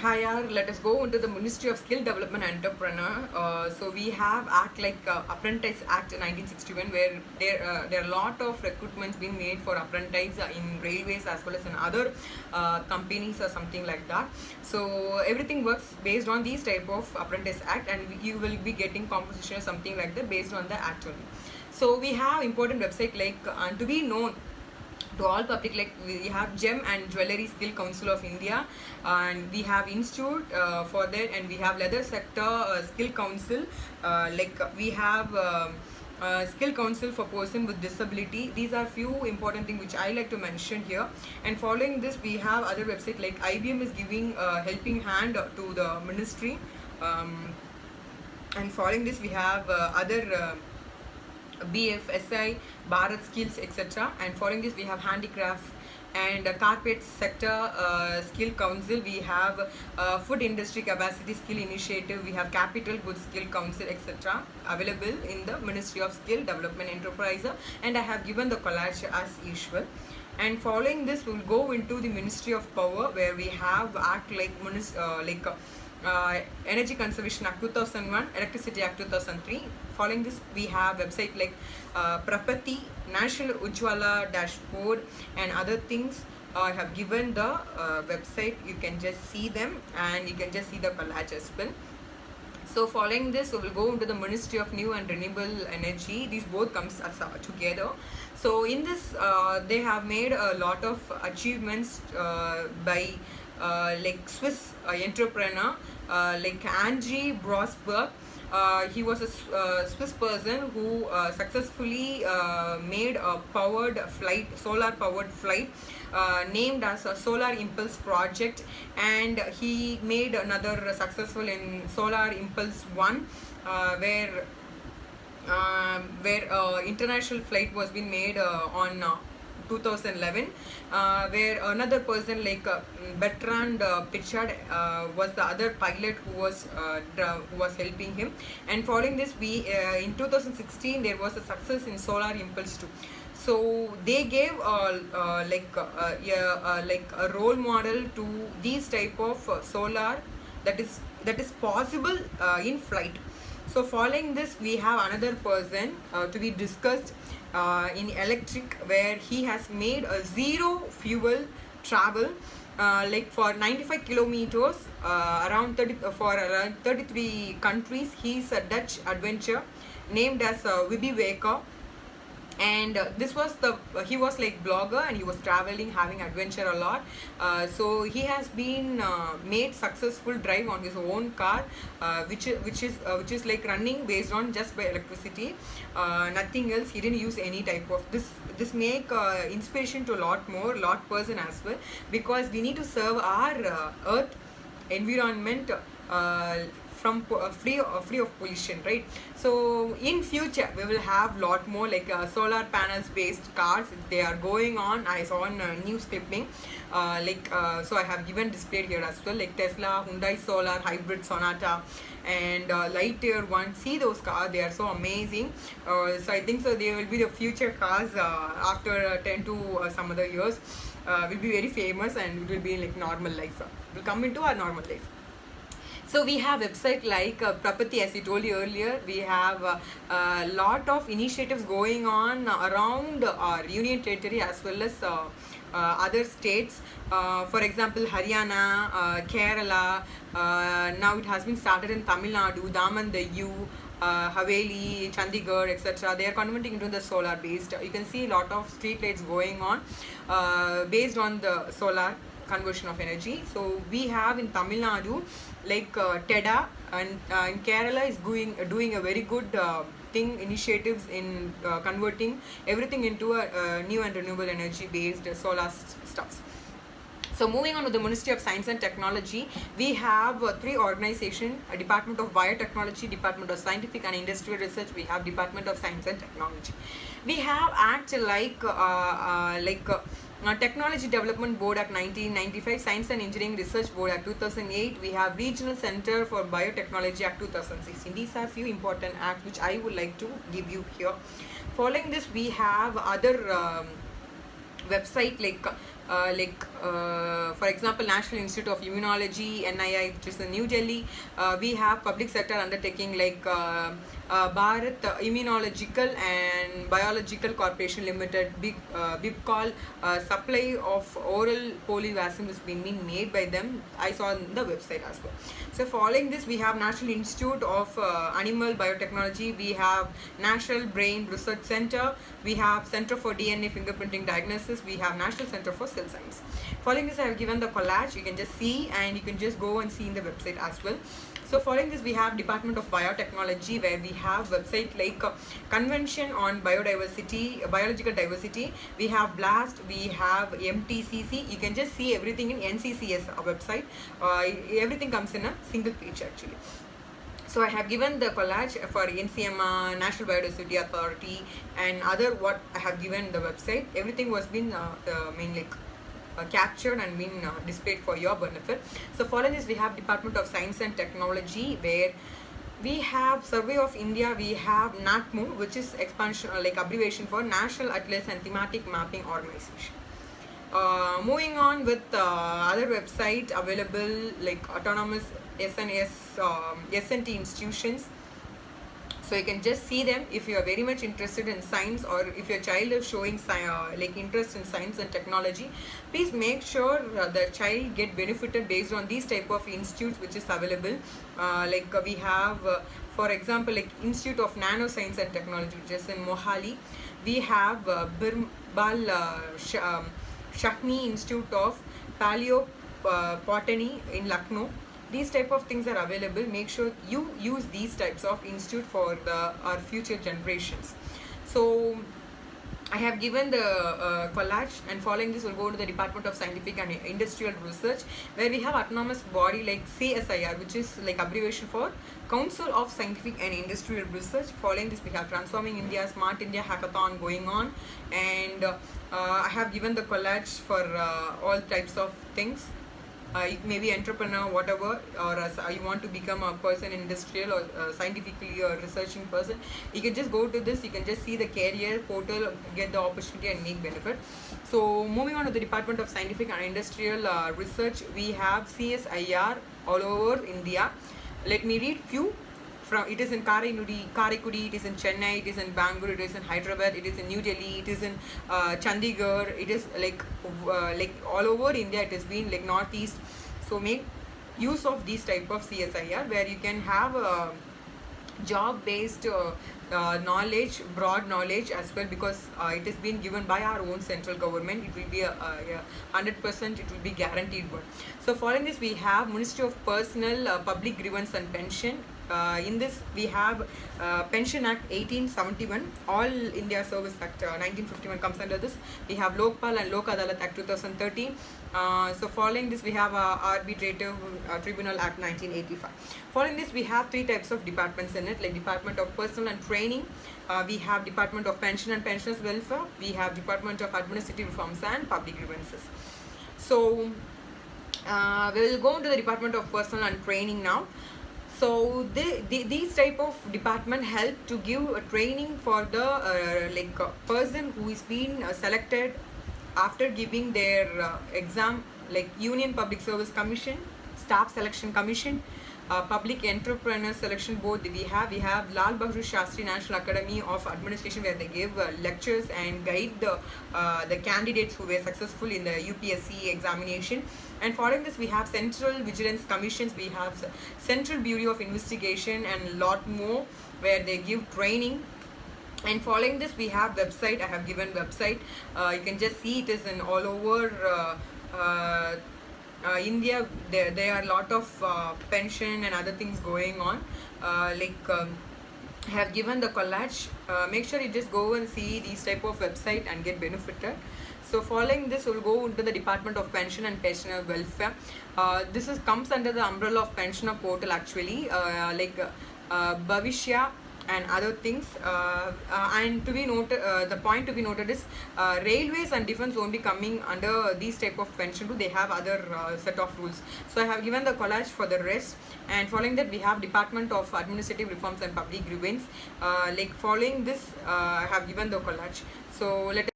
Hi, let us go into the Ministry of Skill Development and Entrepreneur. So we have Act like Apprentice Act 1961, where there are a lot of recruitments being made for apprentice in railways as well as in other companies or something like that. So everything works based on these type of Apprentice Act, and you will be getting composition or something like that based on the act only. So we have important website like to be known to all public, like we have Gem and Jewellery Skill Council of India, and we have institute for that, and we have leather sector skill council, we have skill council for person with disability. These are few important things which I like to mention here. And following this, we have other website like IBM is giving helping hand to the ministry, and following this we have other BFSI, Bharat Skills, etc. And following this, we have handicraft and carpet sector skill council. We have food industry capacity skill initiative. We have capital goods skill council, etc. available in the Ministry of Skill Development Enterprise. And I have given the collage as usual. And following this, we will go into the Ministry of Power, where we have act like Energy Conservation Act 2001, Electricity Act 2003. Following this, we have website like Prapati, National Ujjwala Dashboard, and other things. I have given the website. You can just see them, and you can just see the collage as well. So following this, we will go into the Ministry of New and Renewable Energy. These both comes as together. So in this, they have made a lot of achievements by like Swiss entrepreneur like Angie Brosberg. He was a Swiss person who successfully made a powered flight, solar powered flight, named as a Solar Impulse project, and he made another successful in Solar Impulse 1, where international flight was being made on 2011, where another person like Bertrand Pichard was the other pilot who was helping him. And following this, we in 2016 there was a success in Solar Impulse 2. So they gave like a role model to these type of solar that is possible in flight. So following this, we have another person to be discussed in electric, where he has made a zero fuel travel like for 95 kilometers around 33 countries. He's a Dutch adventure named as Wibby Waker. And this was he was like blogger, and he was traveling, having adventure a lot. So he has been made successful drive on his own car, which is like running based on just by electricity, nothing else. He didn't use any type of this make inspiration to a lot person as well, because we need to serve our earth environment from free of pollution, right? So in future we will have lot more like solar panels based cars. They are going on. I saw on news clipping so I have given displayed here as well, like Tesla, Hyundai Solar Hybrid Sonata, and Lightyear one. See those cars, they are so amazing. So I think so they will be the future cars after 10 to some other years. Will be very famous, and it will be like normal life. Will come into our normal life. So we have website like Prapati, as I told you earlier. We have a lot of initiatives going on around our union territory as well as other states. For example, Haryana, Kerala. Now it has been started in Tamil Nadu, Daman, Diu, Haveli, Chandigarh, etc. They are converting into the solar based. You can see a lot of street lights going on based on the solar conversion of energy. So we have in Tamil Nadu like TEDA, and in Kerala is doing a very good initiatives in converting everything into a new and renewable energy based solar stuffs. So moving on to the Ministry of Science and Technology, we have three organizations: Department of Biotechnology, Department of Scientific and Industrial Research. We have Department of Science and Technology. We have act like Technology Development Board Act 1995, Science and Engineering Research Board Act 2008. We have Regional Center for Biotechnology Act 2016. These are few important acts which I would like to give you here. Following this, we have other website like for example, National Institute of Immunology, NII, which is in New Delhi. We have public sector undertaking like Bharat Immunological and Biological Corporation Limited, BIPCOL, supply of oral polio vaccine is being made by them. I saw on the website as well. So following this, we have National Institute of Animal Biotechnology, we have National Brain Research Center, we have Center for DNA Fingerprinting Diagnosis, we have National Center for Cell Science. Following this, I have given the collage, you can just see and you can just go and see in the website as well. So following this, we have Department of Biotechnology, where we have website like Convention on Biodiversity, Biological Diversity. We have BLAST, we have MTCC. You can just see everything in NCCS website. Everything comes in a single page actually. So I have given the collage for NCM, National Biodiversity Authority, and other what I have given the website. Everything was been captured and been displayed for your benefit. So following this, we have Department of Science and Technology, where we have Survey of India, we have NATMO, which is expansion like abbreviation for National Atlas and Thematic Mapping Organization. Moving on with other website available like autonomous S&T institutions. So you can just see them if you are very much interested in science, or if your child is showing like interest in science and technology. Please make sure the child get benefited based on these type of institutes which is available. We have for example like Institute of Nanoscience and Technology, which is in Mohali. We have Birbal Shahni Institute of Paleo Botany in Lucknow. These type of things are available. Make sure you use these types of institute for our future generations. So I have given the collage, and following this, we'll go to the Department of Scientific and Industrial Research, where we have autonomous body like CSIR, which is like abbreviation for Council of Scientific and Industrial Research. Following this, we have Transforming India, Smart India Hackathon going on, and I have given the collage for all types of things. It may be entrepreneur, whatever, or you want to become a person industrial or scientifically or researching person. You can just go to this, you can just see the career portal, get the opportunity and make benefit. So moving on to the Department of Scientific and Industrial Research, we have CSIR all over India. Let me read few. It is in Karaikudi, it is in Chennai, it is in Bangalore, it is in Hyderabad, it is in New Delhi, it is in Chandigarh. It is like all over India. It has been like northeast. So make use of these type of CSIR, where you can have job based knowledge, broad knowledge as well, because it has been given by our own central government. It will be 100%, it will be guaranteed one. So following this, we have Ministry of Personnel, Public Grievance and Pension. In this, we have Pension Act 1871, All India Service Act 1951 comes under this. We have Lokpal and Lok Adalat Act 2013. So following this, we have Arbitrative Tribunal Act 1985. Following this, we have three types of departments in it, like Department of Personnel and Training. We have Department of Pension and Pensioners Welfare. We have Department of Administrative Reforms and Public Grievances. So we will go into the Department of Personnel and Training now. So these type of department help to give a training for the person who is being selected after giving their exam, like Union Public Service Commission, Staff Selection Commission, Public Entrepreneur Selection Board. We have Lal Bahadur Shastri National Academy of Administration, where they give lectures and guide the candidates who were successful in the UPSC examination. And following this, we have Central Vigilance Commissions, we have Central Bureau of Investigation, and a lot more, where they give training. And following this, we have website. I have given website. You can just see it is in all over India. There are a lot of pension and other things going on. I have given the collage. Make sure you just go and see these type of website and get benefited. So following this, we'll go into the Department of Pension and Pensioner Welfare. This comes under the umbrella of Pensioner Portal actually, Bhavishya and other things. And to be noted, the point to be noted is railways and defense won't be coming under these type of pension too. They have other set of rules. So I have given the collage for the rest. And following that, we have Department of Administrative Reforms and Public Grievance. Following this, I have given the collage. So let